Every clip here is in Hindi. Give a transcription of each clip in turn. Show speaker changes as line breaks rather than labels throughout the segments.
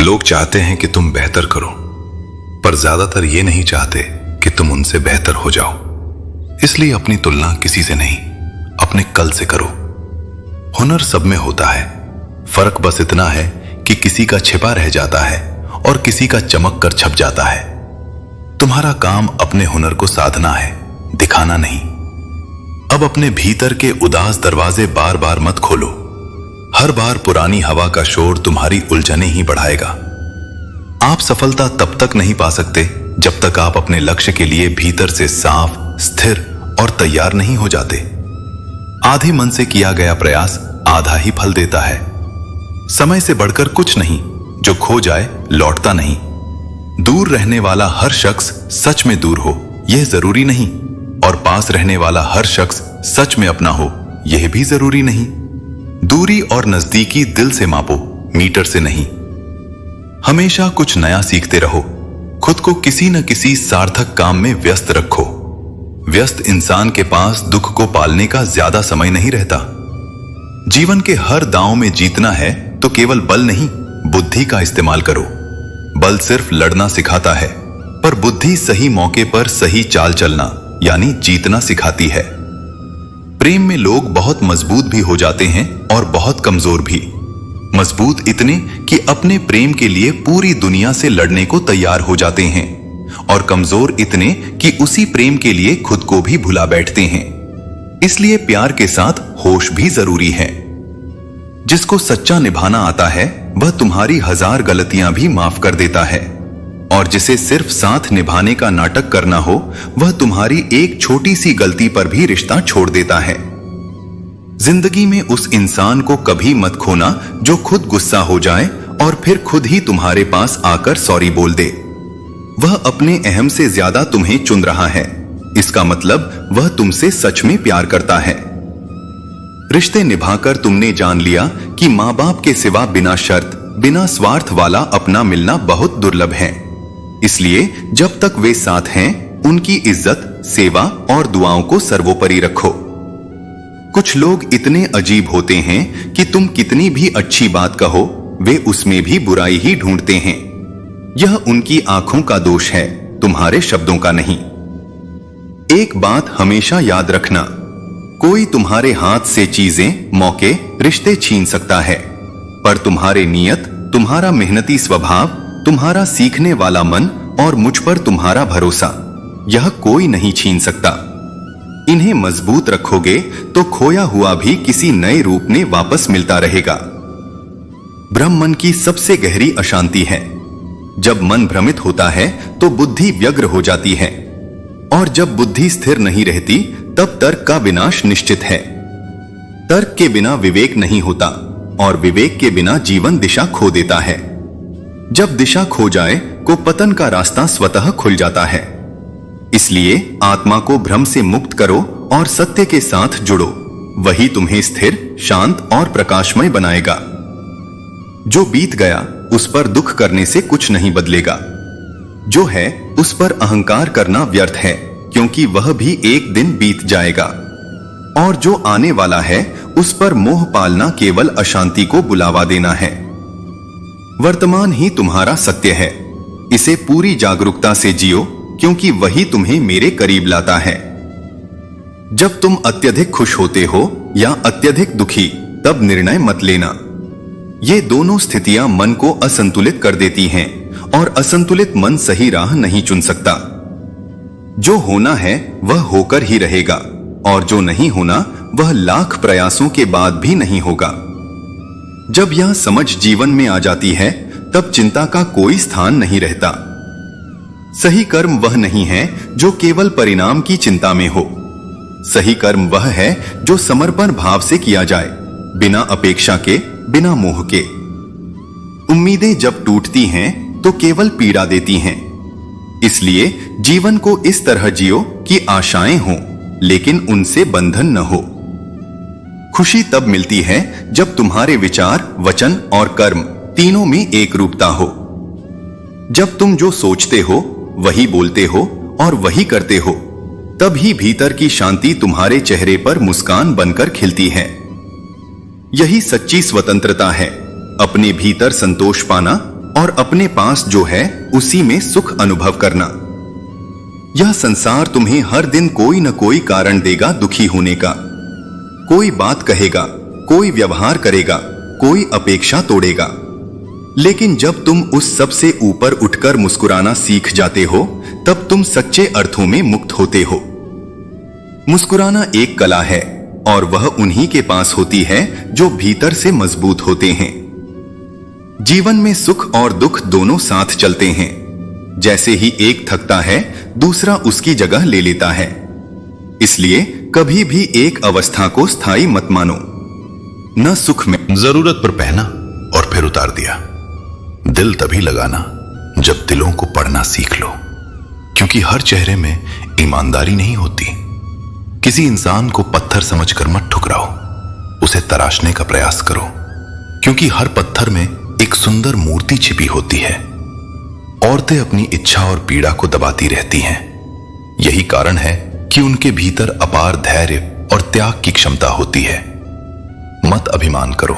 लोग चाहते हैं कि तुम बेहतर करो, पर ज्यादातर ये नहीं चाहते कि तुम उनसे बेहतर हो जाओ। इसलिए अपनी तुलना किसी से नहीं, अपने कल से करो। हुनर सब में होता है, फर्क बस इतना है कि किसी का छिपा रह जाता है और किसी का चमक कर छप जाता है। तुम्हारा काम अपने हुनर को साधना है, दिखाना नहीं। अब अपने भीतर के उदास दरवाजे बार बार मत खोलो। हर बार पुरानी हवा का शोर तुम्हारी उलझने ही बढ़ाएगा। आप सफलता तब तक नहीं पा सकते जब तक आप अपने लक्ष्य के लिए भीतर से साफ, स्थिर और तैयार नहीं हो जाते। आधे मन से किया गया प्रयास आधा ही फल देता है। समय से बढ़कर कुछ नहीं, जो खो जाए लौटता नहीं। दूर रहने वाला हर शख्स सच में दूर हो, यह जरूरी नहीं, और पास रहने वाला हर शख्स सच में अपना हो, यह भी जरूरी नहीं। दूरी और नजदीकी दिल से मापो, मीटर से नहीं। हमेशा कुछ नया सीखते रहो। खुद को किसी न किसी सार्थक काम में व्यस्त रखो। व्यस्त इंसान के पास दुख को पालने का ज्यादा समय नहीं रहता। जीवन के हर दांव में जीतना है तो केवल बल नहीं, बुद्धि का इस्तेमाल करो। बल सिर्फ लड़ना सिखाता है, पर बुद्धि सही मौके पर सही चाल चलना यानी जीतना सिखाती है। प्रेम में लोग बहुत मजबूत भी हो जाते हैं और बहुत कमजोर भी। मजबूत इतने कि अपने प्रेम के लिए पूरी दुनिया से लड़ने को तैयार हो जाते हैं, और कमजोर इतने कि उसी प्रेम के लिए खुद को भी भुला बैठते हैं। इसलिए प्यार के साथ होश भी जरूरी है। जिसको सच्चा निभाना आता है वह तुम्हारी 1000 गलतियां भी माफ कर देता है, और जिसे सिर्फ साथ निभाने का नाटक करना हो वह तुम्हारी एक छोटी सी गलती पर भी रिश्ता छोड़ देता है। जिंदगी में उस इंसान को कभी मत खोना जो खुद गुस्सा हो जाए और फिर खुद ही तुम्हारे पास आकर सॉरी बोल दे। वह अपने अहम से ज्यादा तुम्हें चुन रहा है, इसका मतलब वह तुमसे सच में प्यार करता है। रिश्ते निभाकर तुमने जान लिया कि माँ बाप के सिवा बिना शर्त, बिना स्वार्थ वाला अपना मिलना बहुत दुर्लभ है। इसलिए जब तक वे साथ हैं, उनकी इज्जत, सेवा और दुआओं को सर्वोपरि रखो। कुछ लोग इतने अजीब होते हैं कि तुम कितनी भी अच्छी बात कहो, वे उसमें भी बुराई ही ढूंढते हैं। यह उनकी आंखों का दोष है, तुम्हारे शब्दों का नहीं। एक बात हमेशा याद रखना, कोई तुम्हारे हाथ से चीजें, मौके, रिश्ते छीन सकता है, पर तुम्हारे नियत, तुम्हारा मेहनती स्वभाव, तुम्हारा सीखने वाला मन और मुझ पर तुम्हारा भरोसा, यह कोई नहीं छीन सकता। इन्हें मजबूत रखोगे तो खोया हुआ भी किसी नए रूप में वापस मिलता रहेगा। भ्रम मन की सबसे गहरी अशांति है। जब मन भ्रमित होता है तो बुद्धि व्यग्र हो जाती है, और जब बुद्धि स्थिर नहीं रहती तब तर्क का विनाश निश्चित है। तर्क के बिना विवेक नहीं होता, और विवेक के बिना जीवन दिशा खो देता है। जब दिशा खो जाए को पतन का रास्ता स्वतः खुल जाता है। इसलिए आत्मा को भ्रम से मुक्त करो और सत्य के साथ जुड़ो, वही तुम्हें स्थिर, शांत और प्रकाशमय बनाएगा। जो बीत गया उस पर दुख करने से कुछ नहीं बदलेगा। जो है उस पर अहंकार करना व्यर्थ है, क्योंकि वह भी एक दिन बीत जाएगा। और जो आने वाला है उस पर मोह पालना केवल अशांति को बुलावा देना है। वर्तमान ही तुम्हारा सत्य है, इसे पूरी जागरूकता से जियो, क्योंकि वही तुम्हें मेरे करीब लाता है। जब तुम अत्यधिक खुश होते हो या अत्यधिक दुखी, तब निर्णय मत लेना। ये दोनों स्थितियां मन को असंतुलित कर देती हैं, और असंतुलित मन सही राह नहीं चुन सकता। जो होना है वह होकर ही रहेगा, और जो नहीं होना वह लाख प्रयासों के बाद भी नहीं होगा। जब यह समझ जीवन में आ जाती है तब चिंता का कोई स्थान नहीं रहता। सही कर्म वह नहीं है जो केवल परिणाम की चिंता में हो। सही कर्म वह है जो समर्पण भाव से किया जाए, बिना अपेक्षा के, बिना मोह के। उम्मीदें जब टूटती हैं तो केवल पीड़ा देती हैं। इसलिए जीवन को इस तरह जियो कि आशाएं हों, लेकिन उनसे बंधन न हो। खुशी तब मिलती है जब तुम्हारे विचार, वचन और कर्म तीनों में एक रूपता हो। जब तुम जो सोचते हो वही बोलते हो और वही करते हो, तब ही भीतर की शांति तुम्हारे चेहरे पर मुस्कान बनकर खिलती है। यही सच्ची स्वतंत्रता है, अपने भीतर संतोष पाना
और अपने पास जो है उसी में सुख अनुभव करना। यह संसार तुम्हें हर दिन कोई न कोई कारण देगा दुखी होने का। कोई बात कहेगा, कोई व्यवहार करेगा, कोई अपेक्षा तोड़ेगा। लेकिन जब तुम उस सब से ऊपर उठकर मुस्कुराना सीख जाते हो, तब तुम सच्चे अर्थों में मुक्त होते हो। मुस्कुराना एक कला है और वह उन्हीं के पास होती है जो भीतर से मजबूत होते हैं। जीवन में सुख और दुख दोनों साथ चलते हैं। जैसे ही एक थकता है, दूसरा उसकी जगह ले लेता है। इसलिए कभी भी एक अवस्था को स्थायी मत मानो। न सुख में
जरूरत पर पहना और फिर उतार दिया। दिल तभी लगाना जब दिलों को पढ़ना सीख लो, क्योंकि हर चेहरे में ईमानदारी नहीं होती। किसी इंसान को पत्थर समझकर मत ठुकराओ, उसे तराशने का प्रयास करो, क्योंकि हर पत्थर में एक सुंदर मूर्ति छिपी होती है। औरतें अपनी इच्छा और पीड़ा को दबाती रहती हैं। यही कारण है कि उनके भीतर अपार धैर्य और त्याग की क्षमता होती है। मत अभिमान करो,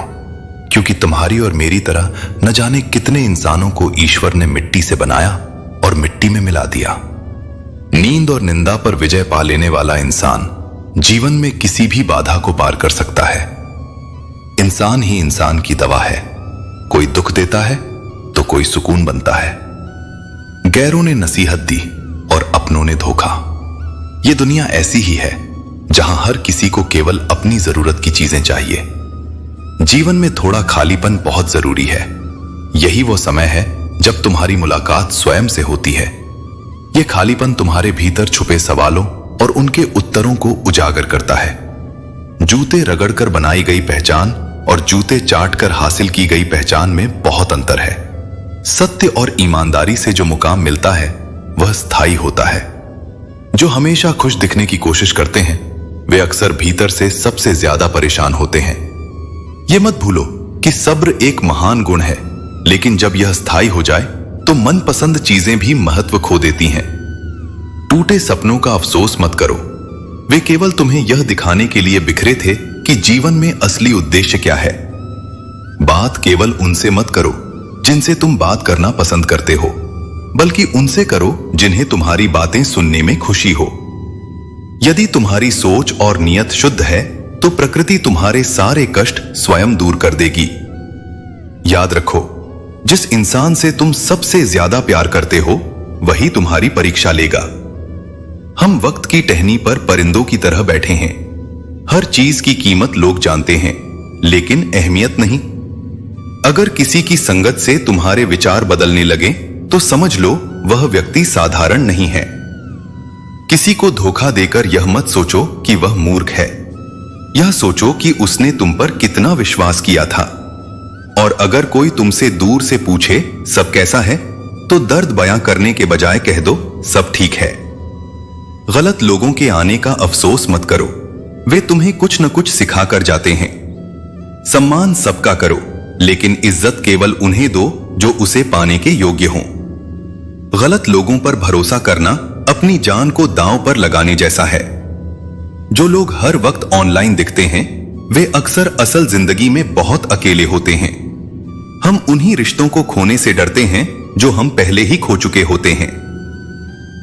क्योंकि तुम्हारी और मेरी तरह न जाने कितने इंसानों को ईश्वर ने मिट्टी से बनाया और मिट्टी में मिला दिया। नींद और निंदा पर विजय पा लेने वाला इंसान जीवन में किसी भी बाधा को पार कर सकता है। इंसान ही इंसान की दवा है। कोई दुख देता है तो कोई सुकून बनता है। गैरों ने नसीहत दी और अपनों ने धोखा। यह दुनिया ऐसी ही है जहां हर किसी को केवल अपनी जरूरत की चीजें चाहिए। जीवन में थोड़ा खालीपन बहुत जरूरी है। यही वो समय है जब तुम्हारी मुलाकात स्वयं से होती है। यह खालीपन तुम्हारे भीतर छुपे सवालों और उनके उत्तरों को उजागर करता है। जूते रगड़कर बनाई गई पहचान और जूते चाटकर हासिल की गई पहचान में बहुत अंतर है। सत्य और ईमानदारी से जो मुकाम मिलता है वह स्थायी होता है। जो हमेशा खुश दिखने की कोशिश करते हैं वे अक्सर भीतर से सबसे ज्यादा परेशान होते हैं। यह मत भूलो कि सब्र एक महान गुण है, लेकिन जब यह स्थायी हो जाए तो मनपसंद चीजें भी महत्व खो देती हैं। टूटे सपनों का अफसोस मत करो। वे केवल तुम्हें यह दिखाने के लिए बिखरे थे कि जीवन में असली उद्देश्य क्या है। बात केवल उनसे मत करो जिनसे तुम बात करना पसंद करते हो, बल्कि उनसे करो जिन्हें तुम्हारी बातें सुनने में खुशी हो। यदि तुम्हारी सोच और नियत शुद्ध है तो प्रकृति तुम्हारे सारे कष्ट स्वयं दूर कर देगी। याद रखो, जिस इंसान से तुम सबसे ज्यादा प्यार करते हो वही तुम्हारी परीक्षा लेगा। हम वक्त की टहनी पर परिंदों की तरह बैठे हैं। हर चीज की कीमत लोग जानते हैं, लेकिन अहमियत नहीं। अगर किसी की संगत से तुम्हारे विचार बदलने लगे तो समझ लो वह व्यक्ति साधारण नहीं है। किसी को धोखा देकर यह मत सोचो कि वह मूर्ख है। यह सोचो कि उसने तुम पर कितना विश्वास किया था। और अगर कोई तुमसे दूर से पूछे सब कैसा है, तो दर्द बयां करने के बजाय कह दो सब ठीक है। गलत लोगों के आने का अफसोस मत करो, वे तुम्हें कुछ न कुछ सिखा कर जाते हैं। सम्मान सबका करो, लेकिन इज्जत केवल उन्हें दो जो उसे पाने के योग्य हों। गलत लोगों पर भरोसा करना अपनी जान को दांव पर लगाने जैसा है। जो लोग हर वक्त ऑनलाइन दिखते हैं वे अक्सर असल जिंदगी में बहुत अकेले होते हैं। हम उन्हीं रिश्तों को खोने से डरते हैं जो हम पहले ही खो चुके होते हैं।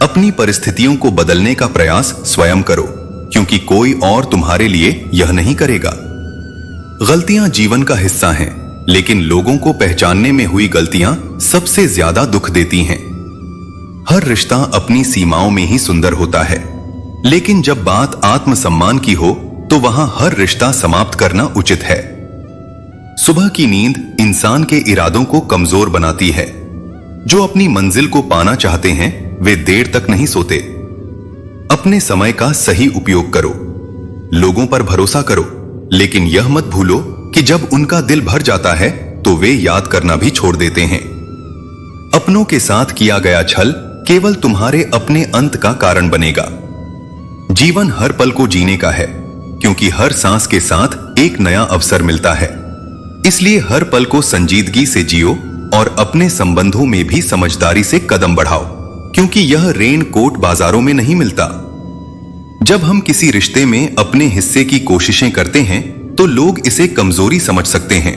अपनी परिस्थितियों को बदलने का प्रयास स्वयं करो, क्योंकि कोई और तुम्हारे लिए यह नहीं करेगा। गलतियां जीवन का हिस्सा हैं, लेकिन लोगों को पहचानने में हुई गलतियां सबसे ज्यादा दुख देती हैं। हर रिश्ता अपनी सीमाओं में ही सुंदर होता है, लेकिन जब बात आत्मसम्मान की हो तो वहां हर रिश्ता समाप्त करना उचित है। सुबह की नींद इंसान के इरादों को कमजोर बनाती है। जो अपनी मंजिल को पाना चाहते हैं वे देर तक नहीं सोते। अपने समय का सही उपयोग करो, लोगों पर भरोसा करो, लेकिन यह मत भूलो कि जब उनका दिल भर जाता है तो वे याद करना भी छोड़ देते हैं। अपनों के साथ किया गया छल केवल तुम्हारे अपने अंत का कारण बनेगा। जीवन हर पल को जीने का है, क्योंकि हर सांस के साथ एक नया अवसर मिलता है। इसलिए हर पल को संजीदगी से जियो और अपने संबंधों में भी समझदारी से कदम बढ़ाओ, क्योंकि यह रेन कोट बाजारों में नहीं मिलता। जब हम किसी रिश्ते में अपने हिस्से की कोशिशें करते हैं तो लोग इसे कमजोरी समझ सकते हैं,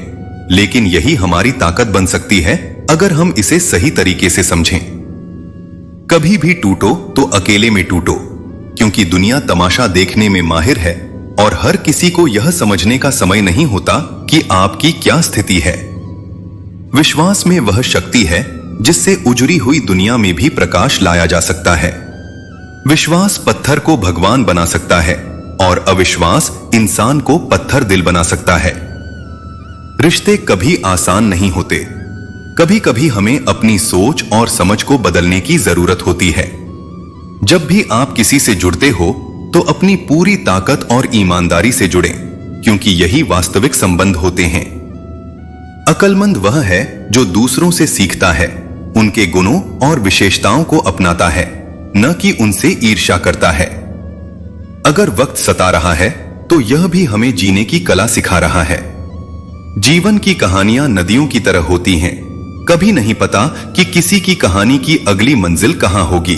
लेकिन यही हमारी ताकत बन सकती है
अगर हम इसे सही तरीके से समझें। कभी भी टूटो तो अकेले में टूटो, क्योंकि दुनिया तमाशा देखने में माहिर है और हर किसी को यह समझने का समय नहीं होता कि आपकी क्या स्थिति है। विश्वास में वह शक्ति है जिससे उजड़ी हुई दुनिया में भी प्रकाश लाया जा सकता है। विश्वास पत्थर को भगवान बना सकता है और अविश्वास इंसान को पत्थर दिल बना सकता है। रिश्ते कभी आसान नहीं होते। कभी कभी हमें अपनी सोच और समझ को बदलने की जरूरत होती है। जब भी आप किसी से जुड़ते हो तो अपनी पूरी ताकत और ईमानदारी से जुड़ें, क्योंकि यही वास्तविक संबंध होते हैं। अक्लमंद वह है जो दूसरों से सीखता है, उनके गुणों और विशेषताओं को अपनाता है, न कि उनसे ईर्ष्या करता है। अगर वक्त सता रहा है तो यह भी हमें जीने की कला सिखा रहा है। जीवन की कहानियां नदियों की तरह होती हैं। कभी नहीं पता कि किसी की कहानी की अगली मंजिल कहां होगी।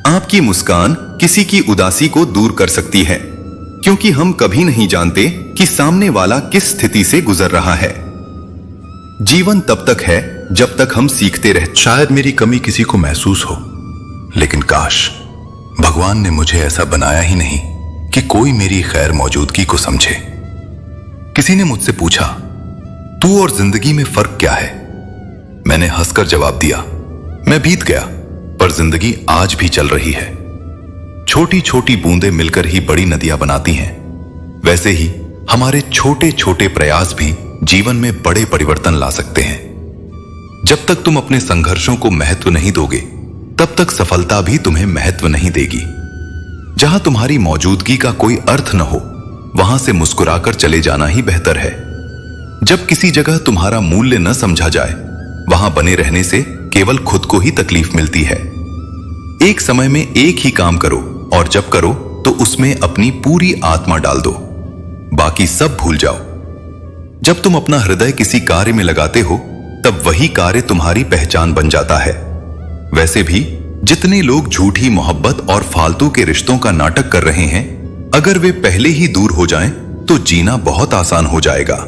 आपकी मुस्कान किसी की उदासी को दूर कर सकती है, क्योंकि हम कभी नहीं जानते कि सामने वाला किस स्थिति से गुजर रहा है। जीवन तब तक है जब तक हम सीखते रहते।
शायद मेरी कमी किसी को महसूस हो, लेकिन काश भगवान ने मुझे ऐसा बनाया ही नहीं कि कोई मेरी खैर मौजूदगी को समझे। किसी ने मुझसे पूछा, तू और जिंदगी में फर्क क्या है? मैंने हंसकर जवाब दिया, मैं बीत गया, पर जिंदगी आज भी चल रही है। छोटी छोटी बूंदें मिलकर ही बड़ी नदियां बनाती हैं। वैसे ही हमारे छोटे छोटे प्रयास भी जीवन में बड़े परिवर्तन ला सकते हैं। जब तक तुम अपने संघर्षों को महत्व नहीं दोगे, तब तक सफलता भी तुम्हें महत्व नहीं देगी। जहां तुम्हारी मौजूदगी का कोई अर्थ न हो, वहां से मुस्कुराकर चले जाना ही बेहतर है। जब किसी जगह तुम्हारा मूल्य न समझा जाए, वहां बने रहने से केवल खुद को ही तकलीफ मिलती है। एक समय में एक ही काम करो, और जब करो तो उसमें अपनी पूरी आत्मा डाल दो, बाकी सब भूल जाओ। जब तुम अपना हृदय किसी कार्य में लगाते हो, तब वही कार्य तुम्हारी पहचान बन जाता है। वैसे भी जितने लोग झूठी मोहब्बत और फालतू के रिश्तों का नाटक कर रहे हैं, अगर वे पहले ही दूर हो जाएं, तो जीना बहुत आसान हो जाएगा।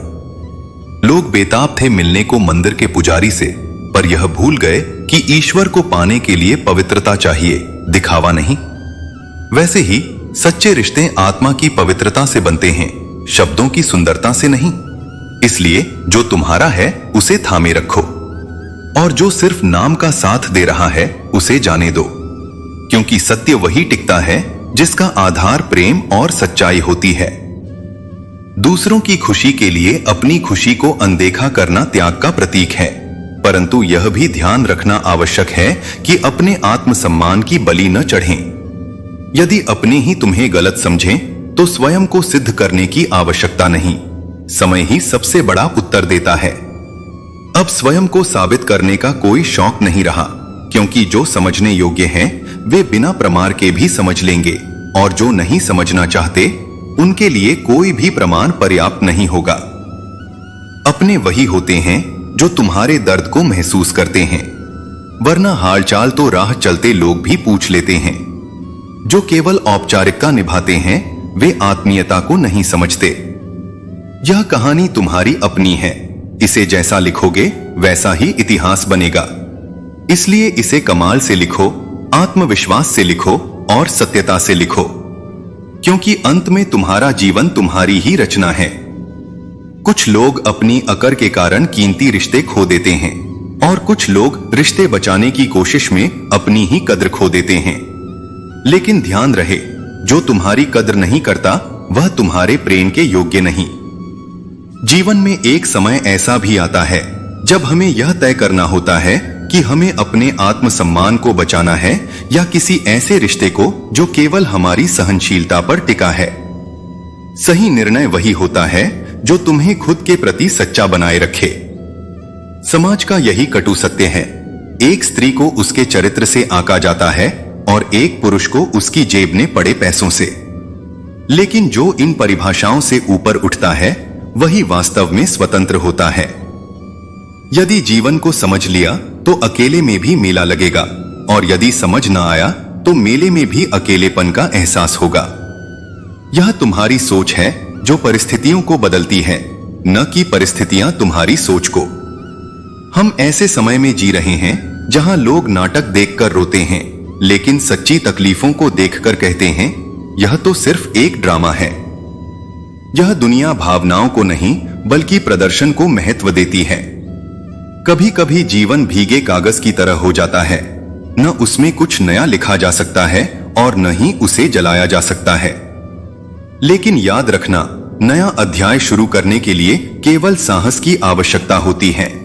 लोग बेताब थे मिलने को मंदिर के पुजारी से, पर यह भूल गए कि ईश्वर को पाने के लिए पवित्रता चाहिए, दिखावा नहीं। वैसे ही सच्चे रिश्ते आत्मा की पवित्रता से बनते हैं, शब्दों की सुंदरता से नहीं। इसलिए जो तुम्हारा है उसे थामे रखो, और जो सिर्फ नाम का साथ दे रहा है उसे जाने दो, क्योंकि सत्य वही टिकता है जिसका आधार प्रेम और सच्चाई होती है। दूसरों की खुशी के लिए अपनी खुशी को अनदेखा करना त्याग का प्रतीक है, परंतु यह भी ध्यान रखना आवश्यक है कि अपने आत्मसम्मान की बलि न चढ़ें। यदि अपने ही तुम्हें गलत समझें तो स्वयं को सिद्ध करने की आवश्यकता नहीं, समय ही सबसे बड़ा उत्तर देता है। अब स्वयं को साबित करने का कोई शौक नहीं रहा, क्योंकि जो समझने योग्य हैं वे बिना प्रमाण के भी समझ लेंगे, और जो नहीं समझना चाहते उनके लिए कोई भी प्रमाण पर्याप्त नहीं होगा। अपने वही होते हैं जो तुम्हारे दर्द को महसूस करते हैं, वरना हालचाल तो राह चलते लोग भी पूछ लेते हैं। जो केवल औपचारिकता निभाते हैं वे आत्मीयता को नहीं समझते। यह कहानी तुम्हारी अपनी है, इसे जैसा लिखोगे वैसा ही इतिहास बनेगा। इसलिए इसे कमाल से लिखो, आत्मविश्वास से लिखो और सत्यता से लिखो, क्योंकि अंत में तुम्हारा जीवन तुम्हारी ही रचना है। कुछ लोग अपनी अकड़ के कारण कीमती रिश्ते खो देते हैं, और कुछ लोग रिश्ते बचाने की कोशिश में अपनी ही कद्र खो देते हैं। लेकिन ध्यान रहे, जो तुम्हारी कद्र नहीं करता वह तुम्हारे प्रेम के योग्य नहीं। जीवन में एक समय ऐसा भी आता है जब हमें यह तय करना होता है कि हमें अपने आत्मसम्मान को बचाना है या किसी ऐसे रिश्ते को जो केवल हमारी सहनशीलता पर टिका है। सही निर्णय वही होता है जो तुम्हें खुद के प्रति सच्चा बनाए रखे। समाज का यही कटु सत्य है, एक स्त्री को उसके चरित्र से आंका जाता है और एक पुरुष को उसकी जेब में पड़े पैसों से। लेकिन जो इन परिभाषाओं से ऊपर उठता है वही वास्तव में स्वतंत्र होता है। यदि जीवन को समझ लिया तो अकेले में भी मेला लगेगा, और यदि समझ ना आया तो मेले में भी अकेलेपन का एहसास होगा। यह तुम्हारी सोच है जो परिस्थितियों को बदलती है, न कि परिस्थितियां तुम्हारी सोच को।
हम ऐसे समय में जी रहे हैं जहां लोग नाटक देखकर रोते हैं, लेकिन सच्ची तकलीफों को देखकर कहते हैं यह तो सिर्फ एक ड्रामा है। यह दुनिया भावनाओं को नहीं बल्कि प्रदर्शन को महत्व देती है। कभी कभी जीवन भीगे कागज की तरह हो जाता है, न उसमें कुछ नया लिखा जा सकता है और न ही उसे जलाया जा सकता है। लेकिन याद रखना, नया अध्याय शुरू करने के लिए केवल साहस की आवश्यकता होती है।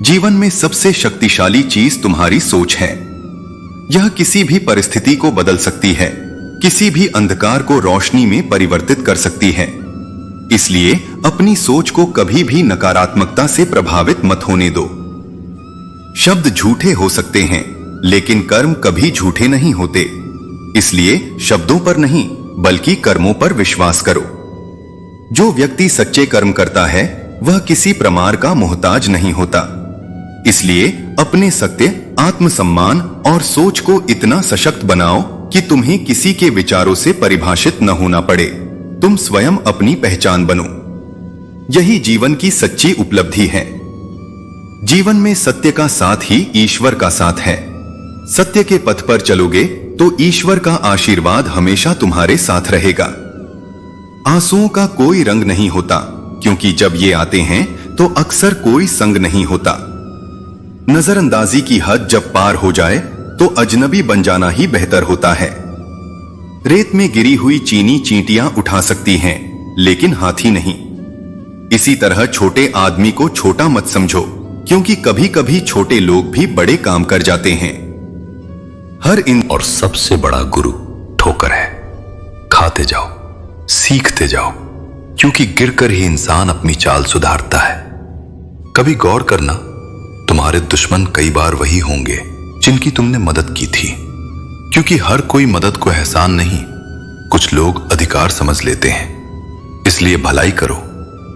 जीवन में सबसे शक्तिशाली चीज तुम्हारी सोच है। यह किसी भी परिस्थिति को बदल सकती है, किसी भी अंधकार को रोशनी में परिवर्तित कर सकती है। इसलिए अपनी सोच को कभी भी नकारात्मकता से प्रभावित मत होने दो। शब्द झूठे हो सकते हैं, लेकिन कर्म कभी झूठे नहीं होते। इसलिए शब्दों पर नहीं बल्कि कर्मों पर विश्वास करो। जो व्यक्ति सच्चे कर्म करता है वह किसी प्रमाण का मोहताज नहीं होता। इसलिए अपने सत्य, आत्मसम्मान और सोच को इतना सशक्त बनाओ कि तुम्हें किसी के विचारों से परिभाषित न होना पड़े। तुम स्वयं अपनी पहचान बनो। यही जीवन की सच्ची उपलब्धि है। जीवन में सत्य का साथ ही ईश्वर का साथ है। सत्य के पथ पर चलोगे तो ईश्वर का आशीर्वाद हमेशा तुम्हारे साथ रहेगा। आंसुओं का कोई रंग नहीं होता, क्योंकि जब ये आते हैं तो अक्सर कोई संग नहीं होता। नजरअंदाजी की हद जब पार हो जाए तो अजनबी बन जाना ही बेहतर होता है। रेत में गिरी हुई चीनी चींटियां उठा सकती हैं, लेकिन हाथी नहीं। इसी तरह छोटे आदमी को छोटा मत समझो, क्योंकि कभी कभी छोटे लोग भी बड़े काम कर जाते हैं।
और सबसे बड़ा गुरु ठोकर है। खाते जाओ, सीखते जाओ, क्योंकि गिरकर ही इंसान अपनी चाल सुधारता है। कभी गौर करना, तुम्हारे दुश्मन कई बार वही होंगे जिनकी तुमने मदद की थी, क्योंकि हर कोई मदद को एहसान नहीं, कुछ लोग अधिकार समझ लेते हैं। इसलिए भलाई करो,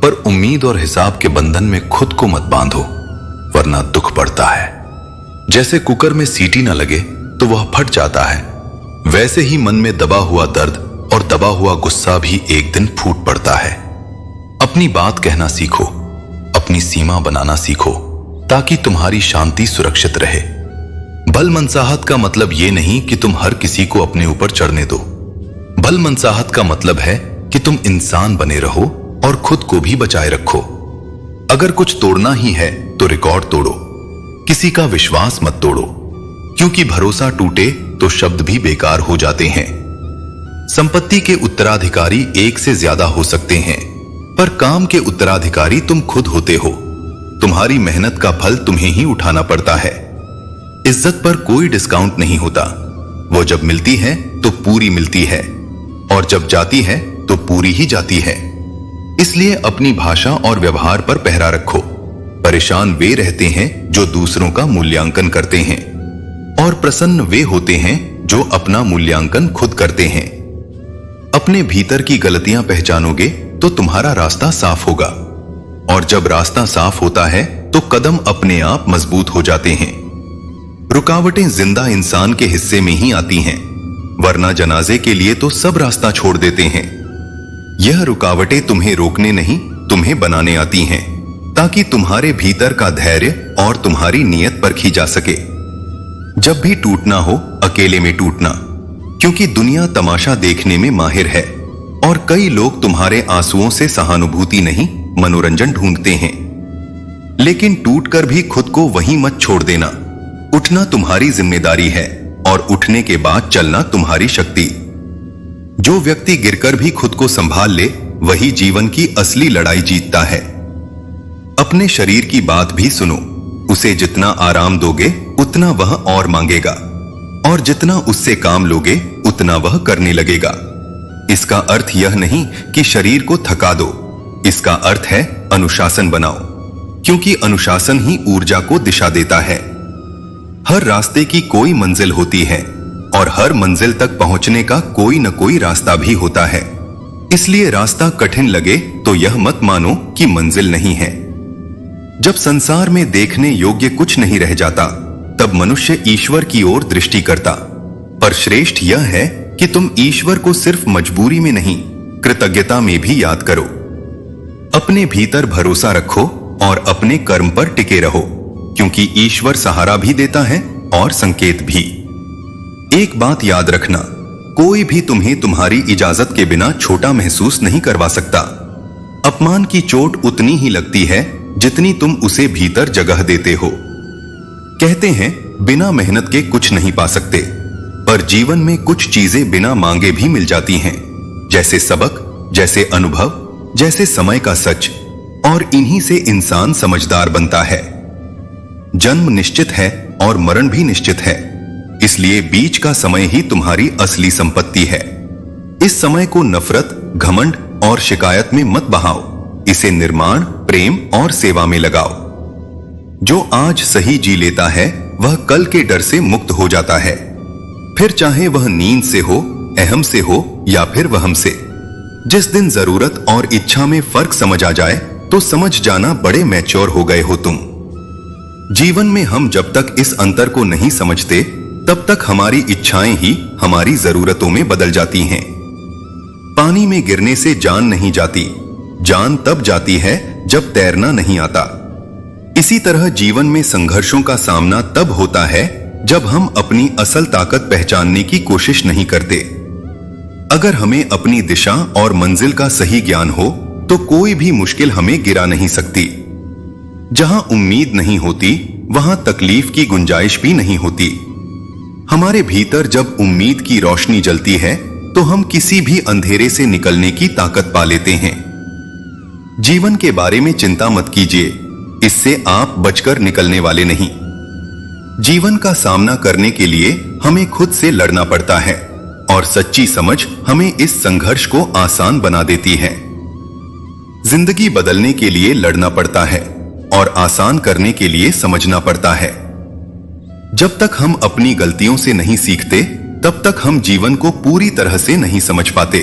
पर उम्मीद और हिसाब के बंधन में खुद को मत बांधो, वरना दुख पड़ता है। जैसे कुकर में सीटी न लगे तो वह फट जाता है, वैसे ही मन में दबा हुआ दर्द और दबा हुआ गुस्सा भी एक दिन फूट पड़ता है। अपनी बात कहना सीखो, अपनी सीमा बनाना सीखो, ताकि तुम्हारी शांति सुरक्षित रहे। भल मनसाहत का मतलब यह नहीं कि तुम हर किसी को अपने ऊपर चढ़ने दो। भल मनसाहत का मतलब है कि तुम इंसान बने रहो और खुद को भी बचाए रखो। अगर कुछ तोड़ना ही है तो रिकॉर्ड तोड़ो, किसी का विश्वास मत तोड़ो, क्योंकि भरोसा टूटे तो शब्द भी बेकार हो जाते हैं। संपत्ति के उत्तराधिकारी एक से ज्यादा हो सकते हैं, पर काम के उत्तराधिकारी तुम खुद होते हो। तुम्हारी मेहनत का फल तुम्हें ही उठाना पड़ता है। इज्जत पर कोई डिस्काउंट नहीं होता, वो जब मिलती है तो पूरी मिलती है, और जब जाती है तो पूरी ही जाती है। इसलिए अपनी भाषा और व्यवहार पर पहरा रखो। परेशान वे रहते हैं जो दूसरों का मूल्यांकन करते हैं, और प्रसन्न वे होते हैं जो अपना मूल्यांकन खुद करते हैं। अपने भीतर की गलतियां पहचानोगे तो तुम्हारा रास्ता साफ होगा, और जब रास्ता साफ होता है तो कदम अपने आप मजबूत हो जाते हैं। रुकावटें जिंदा इंसान के हिस्से में ही आती हैं, वरना जनाजे के लिए तो सब रास्ता छोड़ देते हैं। यह रुकावटें तुम्हें रोकने नहीं, तुम्हें बनाने आती हैं, ताकि तुम्हारे भीतर का धैर्य और तुम्हारी नियत परखी जा सके। जब भी टूटना हो, अकेले में टूटना, क्योंकि दुनिया तमाशा देखने में माहिर है, और कई लोग तुम्हारे आंसुओं से सहानुभूति नहीं, मनोरंजन ढूंढते हैं। लेकिन टूटकर भी खुद को वहीं मत छोड़ देना। उठना तुम्हारी जिम्मेदारी है, और उठने के बाद चलना तुम्हारी शक्ति। जो व्यक्ति गिरकर भी खुद को संभाल ले, वही जीवन की असली लड़ाई जीतता है। अपने शरीर की बात भी सुनो। उसे जितना आराम दोगे उतना वह और मांगेगा, और जितना उससे काम लोगे उतना वह करने लगेगा। इसका अर्थ यह नहीं कि शरीर को थका दो, इसका अर्थ है अनुशासन बनाओ, क्योंकि अनुशासन ही ऊर्जा को दिशा देता है। हर रास्ते की कोई मंजिल होती है, और हर मंजिल तक पहुंचने का कोई न कोई रास्ता भी होता है। इसलिए रास्ता कठिन लगे तो यह मत मानो कि मंजिल नहीं है। जब संसार में देखने योग्य कुछ नहीं रह जाता, तब मनुष्य ईश्वर की ओर दृष्टि करता। पर श्रेष्ठ यह है कि तुम ईश्वर को सिर्फ मजबूरी में नहीं, कृतज्ञता में भी याद करो। अपने भीतर भरोसा रखो
और अपने कर्म पर टिके रहो, क्योंकि ईश्वर सहारा भी देता है और संकेत भी। एक बात याद रखना, कोई भी तुम्हें तुम्हारी इजाजत के बिना छोटा महसूस नहीं करवा सकता। अपमान की चोट उतनी ही लगती है जितनी तुम उसे भीतर जगह देते हो। कहते हैं बिना मेहनत के कुछ नहीं पा सकते, पर जीवन में कुछ चीजें बिना मांगे भी मिल जाती हैं, जैसे सबक, जैसे अनुभव, जैसे समय का सच, और इन्हीं से इंसान समझदार बनता है। जन्म निश्चित है और मरण भी निश्चित है, इसलिए बीच का समय ही तुम्हारी असली संपत्ति है। इस समय को नफरत, घमंड और शिकायत में मत बहाओ, इसे निर्माण, प्रेम और सेवा में लगाओ। जो आज सही जी लेता है वह कल के डर से मुक्त हो जाता है, फिर चाहे वह नींद से हो, अहम से हो या फिर वहम से। जिस दिन जरूरत और इच्छा में फर्क समझ आ जाए तो समझ जाना बड़े मैच्योर हो गए हो तुम। जीवन में हम जब तक इस अंतर को नहीं समझते तब तक हमारी इच्छाएं ही हमारी जरूरतों में बदल जाती हैं। पानी में गिरने से जान नहीं जाती, जान तब जाती है जब तैरना नहीं आता। इसी तरह जीवन में संघर्षों का सामना तब होता है जब हम अपनी असल ताकत पहचानने की कोशिश नहीं करते। अगर हमें अपनी दिशा और मंजिल का सही ज्ञान हो तो कोई भी मुश्किल हमें गिरा नहीं सकती। जहां उम्मीद नहीं होती वहां तकलीफ की गुंजाइश भी नहीं होती। हमारे भीतर जब उम्मीद की रोशनी जलती है तो हम किसी भी अंधेरे से निकलने की ताकत पा लेते हैं। जीवन के बारे में चिंता मत कीजिए, इससे आप बचकर निकलने वाले नहीं। जीवन का सामना करने के लिए हमें खुद से लड़ना पड़ता है और सच्ची समझ हमें इस संघर्ष को आसान बना देती है। जिंदगी बदलने के लिए लड़ना पड़ता है और आसान करने के लिए समझना पड़ता है। जब तक हम अपनी गलतियों से नहीं सीखते तब तक हम जीवन को पूरी तरह से नहीं समझ पाते।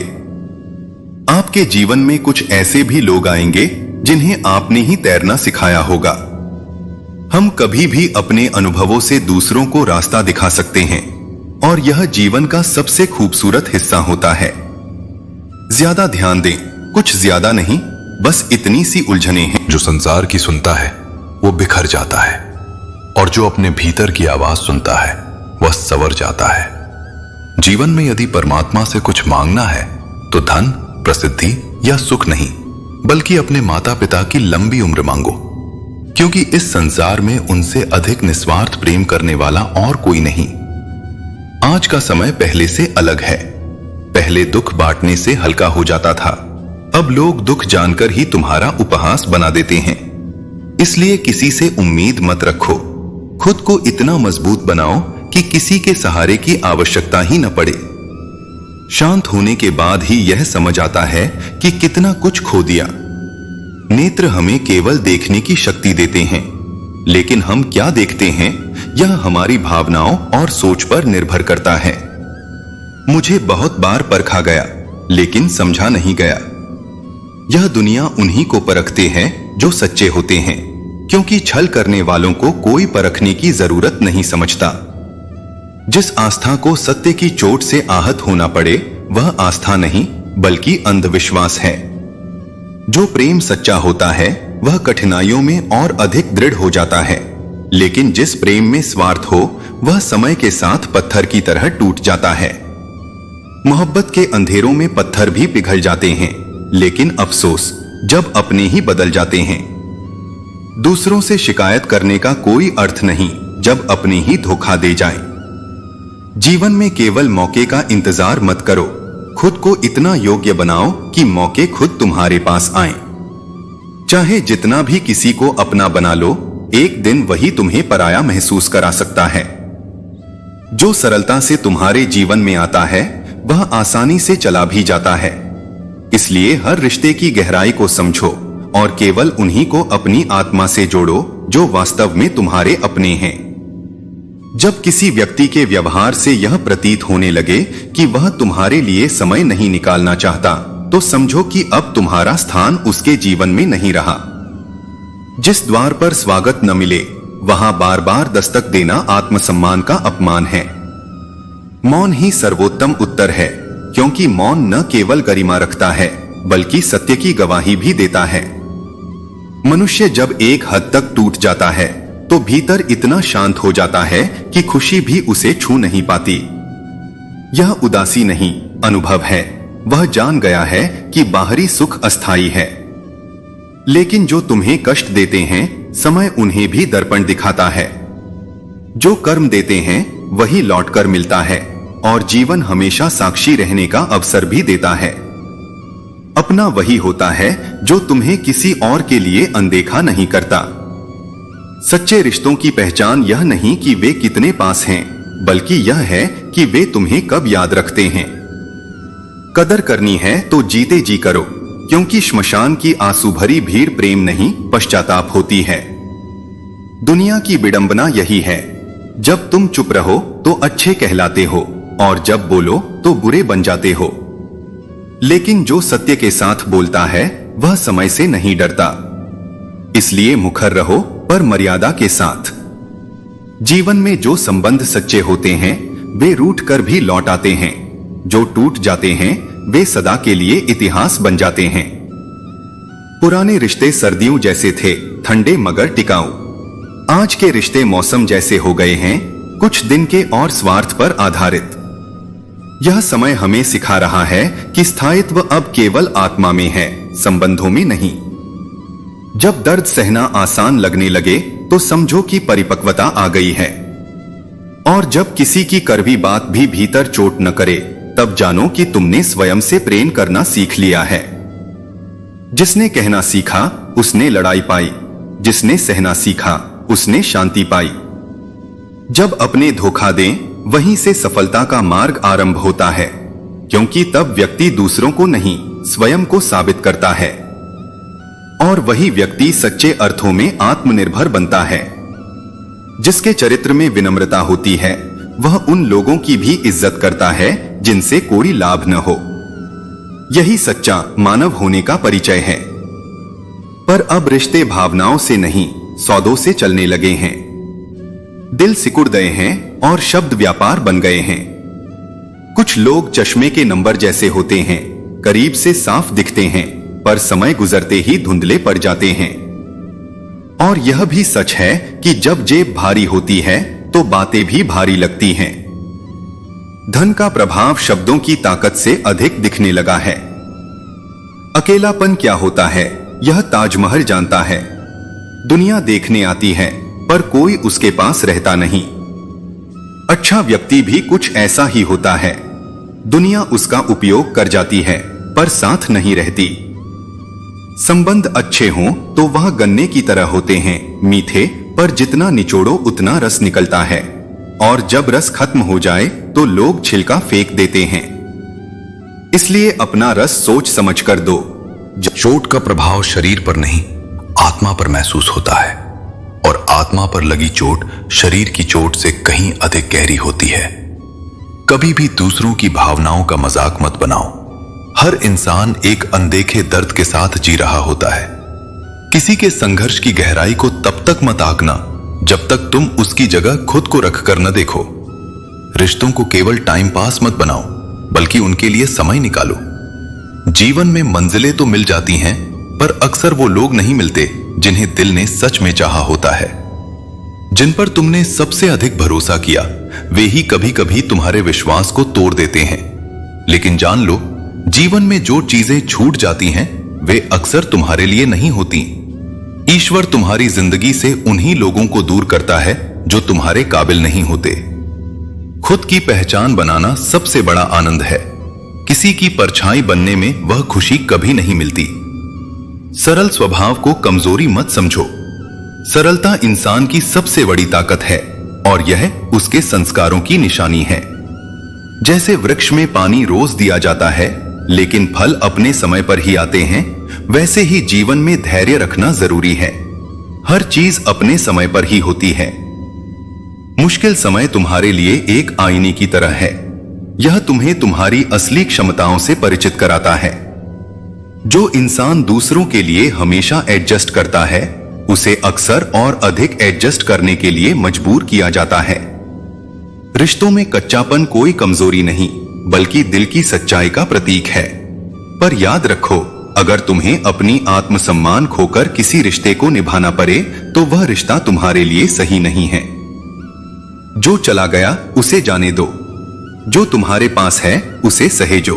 आपके जीवन में कुछ ऐसे भी लोग आएंगे जिन्हें आपने ही तैरना सिखाया होगा। हम कभी भी अपने अनुभवों से दूसरों को रास्ता दिखा सकते हैं और यह जीवन का सबसे खूबसूरत हिस्सा होता है। ज्यादा ध्यान दें, कुछ ज्यादा नहीं, बस इतनी सी उलझनें हैं।
जो संसार की सुनता है वो बिखर जाता है, और जो अपने भीतर की आवाज सुनता है वह संवर जाता है। जीवन में यदि परमात्मा से कुछ मांगना है तो धन, प्रसिद्धि या सुख नहीं, बल्कि अपने माता पिता की लंबी उम्र मांगो, क्योंकि इस संसार में उनसे अधिक निस्वार्थ प्रेम करने वाला और कोई नहीं। आज का समय पहले से अलग है। पहले दुख बांटने से हल्का हो जाता था, अब लोग दुख जानकर ही तुम्हारा उपहास बना देते हैं। इसलिए किसी से उम्मीद मत रखो। खुद को इतना मजबूत बनाओ कि किसी के सहारे की आवश्यकता ही न पड़े। शांत होने के बाद ही यह समझ आता है कि कितना कुछ खो दिया। नेत्र हमें केवल देखने की शक्ति देते हैं, लेकिन हम क्या देखते हैं यह हमारी भावनाओं और सोच पर निर्भर करता है। मुझे बहुत बार परखा गया, लेकिन समझा नहीं गया। यह दुनिया उन्हीं को परखते हैं जो सच्चे होते हैं, क्योंकि छल करने वालों को कोई परखने की जरूरत नहीं समझता। जिस आस्था को सत्य की चोट से आहत होना पड़े वह आस्था नहीं बल्कि अंधविश्वास है। जो प्रेम सच्चा होता है वह कठिनाइयों में और अधिक दृढ़ हो जाता है, लेकिन जिस प्रेम में स्वार्थ हो वह समय के साथ पत्थर की तरह टूट जाता है। मोहब्बत के अंधेरों में पत्थर भी पिघल जाते हैं, लेकिन अफसोस जब अपने ही बदल जाते हैं। दूसरों से शिकायत करने का कोई अर्थ नहीं जब अपने ही धोखा दे जाएं। जीवन में केवल मौके का इंतजार मत करो, खुद को इतना योग्य बनाओ कि मौके खुद तुम्हारे पास आएं। चाहे जितना भी किसी को अपना बना लो, एक दिन वही तुम्हें पराया महसूस करा सकता है। जो सरलता से तुम्हारे जीवन में आता है वह आसानी से चला भी जाता है। इसलिए हर रिश्ते की गहराई को समझो और केवल उन्हीं को अपनी आत्मा से जोड़ो जो वास्तव में तुम्हारे अपने हैं। जब किसी व्यक्ति के व्यवहार से यह प्रतीत होने लगे कि वह तुम्हारे लिए समय नहीं निकालना चाहता, तो समझो कि अब तुम्हारा स्थान उसके जीवन में नहीं रहा। जिस द्वार पर स्वागत न मिले वहां बार बार दस्तक देना आत्मसम्मान का अपमान है। मौन ही सर्वोत्तम उत्तर है, क्योंकि मौन न केवल गरिमा रखता है बल्कि सत्य की गवाही भी देता है।
मनुष्य जब एक हद तक टूट जाता है तो भीतर इतना शांत हो जाता है कि खुशी भी उसे छू नहीं पाती। यह उदासी नहीं, अनुभव है। वह जान गया है कि बाहरी सुख अस्थायी है, लेकिन जो तुम्हें कष्ट देते हैं समय उन्हें भी दर्पण दिखाता है। जो कर्म देते हैं वही लौटकर मिलता है और जीवन हमेशा साक्षी रहने का अवसर भी देता है। अपना वही होता है जो तुम्हें किसी और के लिए अनदेखा नहीं करता। सच्चे रिश्तों की पहचान यह नहीं कि वे कितने पास हैं, बल्कि यह है कि वे तुम्हें कब याद रखते हैं। कदर करनी है तो जीते जी करो, क्योंकि श्मशान की आंसू भरी भीड़ प्रेम नहीं पश्चाताप होती है। दुनिया की विडंबना यही है, जब तुम चुप रहो तो अच्छे कहलाते हो और जब बोलो तो बुरे बन जाते हो। लेकिन जो सत्य के साथ बोलता है वह समय से नहीं डरता। इसलिए मुखर रहो पर मर्यादा के साथ। जीवन में जो संबंध सच्चे होते हैं वे रूठ कर भी लौट आते हैं, जो टूट जाते हैं वे सदा के लिए इतिहास बन जाते हैं। पुराने रिश्ते सर्दियों जैसे थे, ठंडे मगर टिकाऊ। आज के रिश्ते मौसम जैसे हो गए हैं, कुछ दिन के और स्वार्थ पर आधारित। यह समय हमें सिखा रहा है कि स्थायित्व अब केवल आत्मा में है, संबंधों में नहीं। जब दर्द सहना आसान लगने लगे तो समझो कि परिपक्वता आ गई है, और जब किसी की कड़वी बात भी भीतर चोट न करे तब जानो कि तुमने स्वयं से प्रेम करना सीख लिया है। जिसने कहना सीखा उसने लड़ाई पाई, जिसने सहना सीखा उसने शांति पाई। जब अपने धोखा दें वहीं से सफलता का मार्ग आरंभ होता है, क्योंकि तब व्यक्ति दूसरों को नहीं स्वयं को साबित करता है, और वही व्यक्ति सच्चे अर्थों में आत्मनिर्भर बनता है। जिसके चरित्र में विनम्रता होती है वह उन लोगों की भी इज्जत करता है जिनसे कोई लाभ न हो। यही सच्चा मानव होने का परिचय है। पर अब रिश्ते भावनाओं से नहीं सौदों से चलने लगे हैं। दिल सिकुड़ गए हैं और शब्द व्यापार बन गए हैं। कुछ लोग चश्मे के नंबर जैसे होते हैं, करीब से साफ दिखते हैं पर समय गुजरते ही धुंधले पड़ जाते हैं। और यह भी सच है कि जब जेब भारी होती है तो बातें भी भारी लगती हैं। धन का प्रभाव शब्दों की ताकत से अधिक दिखने लगा है। अकेलापन क्या होता है यह ताजमहल जानता है। दुनिया देखने आती है पर कोई उसके पास रहता नहीं। अच्छा व्यक्ति भी कुछ ऐसा ही होता है। दुनिया उसका उपयोग कर जाती है पर साथ नहीं रहती। संबंध अच्छे हों तो वह गन्ने की तरह होते हैं, मीठे, पर जितना निचोड़ो उतना रस निकलता है, और जब रस खत्म हो जाए तो लोग छिलका फेंक देते हैं। इसलिए अपना रस सोच समझ कर दो।
चोट का प्रभाव शरीर पर नहीं आत्मा पर महसूस होता है, और आत्मा पर लगी चोट शरीर की चोट से कहीं अधिक गहरी होती है। कभी भी दूसरों की भावनाओं का मजाक मत बनाओ। हर इंसान एक अनदेखे दर्द के साथ जी रहा होता है। किसी के संघर्ष की गहराई को तब तक मत आंकना जब तक तुम उसकी जगह खुद को रख कर न देखो। रिश्तों को केवल टाइम पास मत बनाओ, बल्कि उनके लिए समय निकालो। जीवन में मंजिलें तो मिल जाती हैं, पर अक्सर वो लोग नहीं मिलते जिन्हें दिल ने सच में चाहा होता है। जिन पर तुमने सबसे अधिक भरोसा किया वे ही कभी कभी तुम्हारे विश्वास को तोड़ देते हैं। लेकिन जान लो, जीवन में जो चीजें छूट जाती हैं वे अक्सर तुम्हारे लिए नहीं होती। ईश्वर तुम्हारी जिंदगी से उन्हीं लोगों को दूर करता है जो तुम्हारे काबिल नहीं होते। खुद की पहचान बनाना सबसे बड़ा आनंद है। किसी की परछाई बनने में वह खुशी कभी नहीं मिलती। सरल स्वभाव को कमजोरी मत समझो। सरलता इंसान की सबसे बड़ी ताकत है, और यह उसके संस्कारों की निशानी है। जैसे वृक्ष में पानी रोज दिया जाता है लेकिन फल अपने समय पर ही आते हैं, वैसे ही जीवन में धैर्य रखना जरूरी है। हर चीज अपने समय पर ही होती है। मुश्किल समय तुम्हारे लिए एक आईने की तरह है। यह तुम्हें तुम्हारी असली क्षमताओं से परिचित कराता है। जो इंसान दूसरों के लिए हमेशा एडजस्ट करता है उसे अक्सर और अधिक एडजस्ट करने के लिए मजबूर किया जाता है। रिश्तों में कच्चापन कोई कमजोरी नहीं, बल्कि दिल की सच्चाई का प्रतीक है। पर याद रखो,
अगर तुम्हें अपनी आत्मसम्मान खोकर किसी रिश्ते को निभाना पड़े तो वह रिश्ता तुम्हारे लिए सही नहीं है। जो चला गया उसे जाने दो, जो तुम्हारे पास है उसे सहेजो।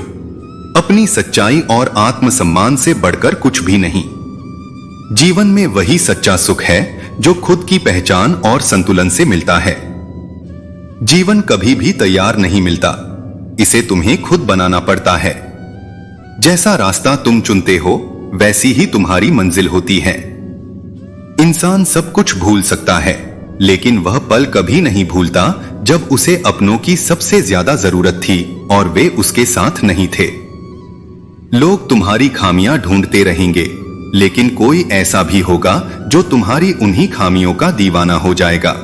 अपनी सच्चाई और आत्मसम्मान से बढ़कर कुछ भी नहीं। जीवन में वही सच्चा सुख है जो खुद की पहचान और संतुलन से मिलता है। जीवन कभी भी तैयार नहीं मिलता, इसे तुम्हें खुद बनाना पड़ता है। जैसा रास्ता तुम चुनते हो वैसी ही तुम्हारी मंजिल होती है। इंसान सब कुछ भूल सकता है, लेकिन वह पल कभी नहीं भूलता जब उसे अपनों की सबसे ज्यादा जरूरत थी और वे उसके साथ नहीं थे। लोग तुम्हारी खामियां ढूंढते रहेंगे, लेकिन कोई ऐसा भी होगा जो तुम्हारी उन्हीं खामियों का दीवाना हो जाएगा।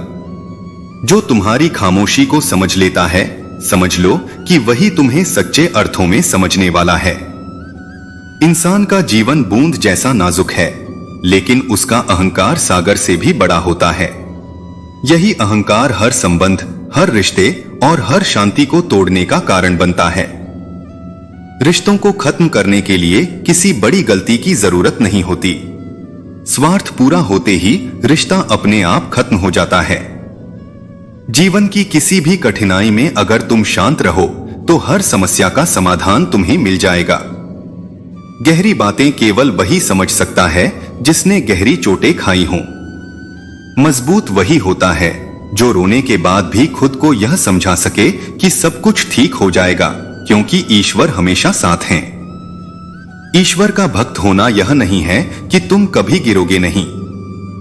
जो तुम्हारी खामोशी को समझ लेता है, समझ लो कि वही तुम्हें सच्चे अर्थों में समझने वाला है। इंसान का जीवन बूंद जैसा नाजुक है, लेकिन उसका अहंकार सागर से भी बड़ा होता है। यही अहंकार हर संबंध, हर रिश्ते और हर शांति को तोड़ने का कारण बनता है। रिश्तों को खत्म करने के लिए किसी बड़ी गलती की जरूरत नहीं होती। स्वार्थ पूरा होते ही रिश्ता अपने आप खत्म हो जाता है। जीवन की किसी भी कठिनाई में अगर तुम शांत रहो तो हर समस्या का समाधान तुम्हें मिल जाएगा। गहरी बातें केवल वही समझ सकता है जिसने गहरी चोटें खाई हों। मजबूत वही होता है जो रोने के बाद भी खुद को यह समझा सके कि सब कुछ ठीक हो जाएगा, क्योंकि ईश्वर हमेशा साथ हैं। ईश्वर का भक्त होना यह नहीं है कि तुम कभी गिरोगे नहीं।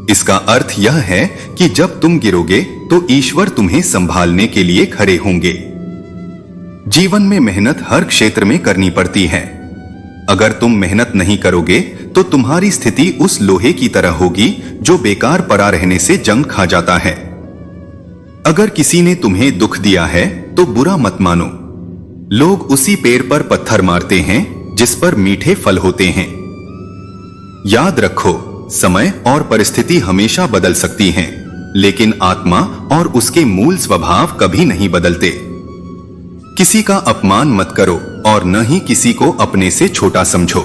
इसका अर्थ यह है कि जब तुम गिरोगे तो ईश्वर तुम्हें संभालने के लिए खड़े होंगे। जीवन में मेहनत हर क्षेत्र में करनी पड़ती है। अगर तुम मेहनत नहीं करोगे तो तुम्हारी स्थिति उस लोहे की तरह होगी जो बेकार पड़ा रहने से जंग खा जाता है। अगर किसी ने तुम्हें दुख दिया है तो बुरा मत मानो। लोग उसी पेड़ पर पत्थर मारते हैं जिस पर मीठे फल होते हैं। याद रखो, समय और परिस्थिति हमेशा बदल सकती हैं, लेकिन आत्मा और उसके मूल स्वभाव कभी नहीं बदलते। किसी का अपमान मत करो और न ही किसी को अपने से छोटा समझो।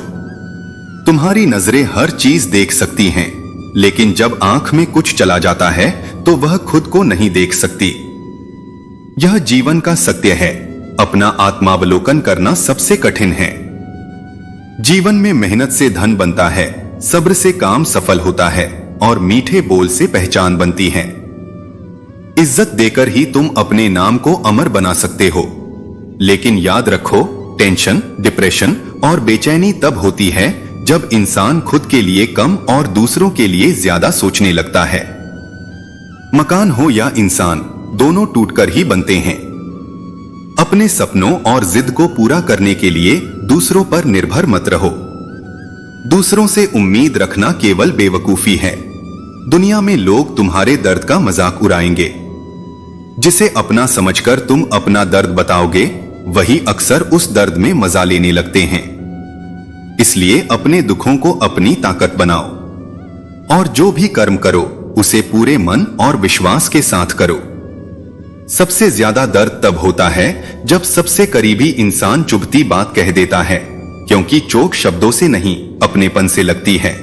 तुम्हारी नजरें हर चीज देख सकती हैं, लेकिन जब आंख में कुछ चला जाता है तो वह खुद को नहीं देख सकती। यह जीवन का सत्य है। अपना आत्मावलोकन करना सबसे कठिन है। जीवन में मेहनत से धन बनता है, सब्र से काम सफल होता है और मीठे बोल से पहचान बनती है। इज्जत देकर ही तुम अपने नाम को अमर बना सकते हो, लेकिन याद रखो, टेंशन, डिप्रेशन और बेचैनी तब होती है जब इंसान खुद के लिए कम और दूसरों के लिए ज्यादा सोचने लगता है। मकान हो या इंसान, दोनों टूटकर ही बनते हैं। अपने सपनों और जिद को पूरा करने के लिए दूसरों पर निर्भर मत रहो। दूसरों से उम्मीद रखना केवल बेवकूफी है। दुनिया में लोग तुम्हारे दर्द का मजाक उड़ाएंगे। जिसे अपना समझकर तुम अपना दर्द बताओगे, वही अक्सर उस दर्द में मजा लेने लगते हैं। इसलिए अपने दुखों को अपनी ताकत बनाओ और जो भी कर्म करो उसे पूरे मन और विश्वास के साथ करो। सबसे ज्यादा दर्द तब होता है जब सबसे करीबी इंसान चुभती बात कह देता है, क्योंकि चोट शब्दों से नहीं, अपनेपन से लगती है।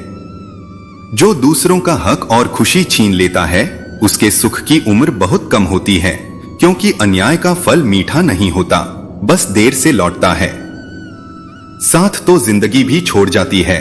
जो दूसरों का हक और खुशी छीन लेता है, उसके सुख की उम्र बहुत कम होती है, क्योंकि अन्याय का फल मीठा नहीं होता, बस देर से लौटता है। साथ तो जिंदगी भी छोड़ जाती है,